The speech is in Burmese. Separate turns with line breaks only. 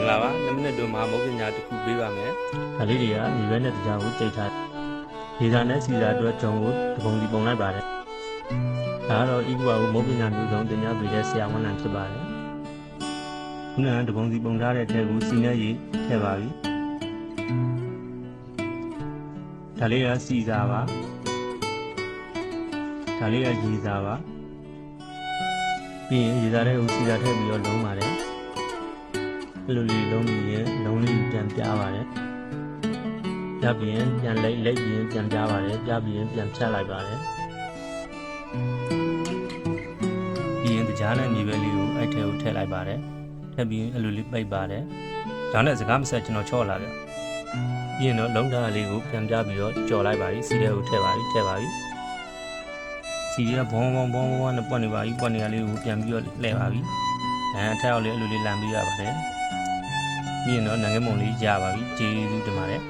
င်္ဂလာပါ2မိနစ်တို့မှာမုတ်ပညာတစ်ခုပေးပါမယ်ဒါလေးတွေကညီပဲနဲ့တရားကိုကြိတ်ထားဒေတာနဲ့စီစာအတွက်ဂျုံကိုတပုံစီပုံလိုက်ပါတယ်ဒါကတော့ဤကွာကိုမုတ်ပညာမျိုးစုံတင်ပြပေးတဲ့ဆရာဝန်နံဖြစ်ပါတယ်ခုနကတပုံစီပုံထားတဲ့အထက်ကိုစီနဲ့ရေးထည့်ပါပြီဒါလေးကစီစာပါဒါလေးကရေစာပါပြီးရင်ရေစာတဲ့ကိုစီစာထည့်ပြီးတော့လုံးပါတယ်အဲ့လိုလေးလုံးပြီးရင်လုံးလေးပြန်ပြားပါတယ်ပြပြီးရင်ပြန်လက်ပြီးရင်ပြန်ပြားပါတယ်ပြပြီးရင်ပြန်ဖြတ်လိုက်ပါတယ်ပြီးရင်ကြားနဲ့မြေပဲလေးကိုအဲ့ထဲကိုထည့်လိုက်ပါတယ်ထည့်ပြီးရင်အဲ့လိုလေးပိတ်ပါတယ်ဒါနဲ့စကားမဆက်ကျွန်တော်ချော့လာတယ်ပြီးရင်တော့လုံးသားလေးကိုပြန်ပြပြီးတော့ကြော်လိုက်ပါပြီစီထဲကိုထည့်ပါပြီစီရဘုံနဲ့ပွက်နေပါပြီပွက်နေရလေးကိုပြန်ပြီးတော့လှည့်ပါပြီအထက်အောက်လေးအဲ့လိုလေးလမ်းပြီးရပါတယ်ပြီးရင်တော့နိုင်ငံမုံလေးရပါပြီကျေးဇူးတင်ပါတယ်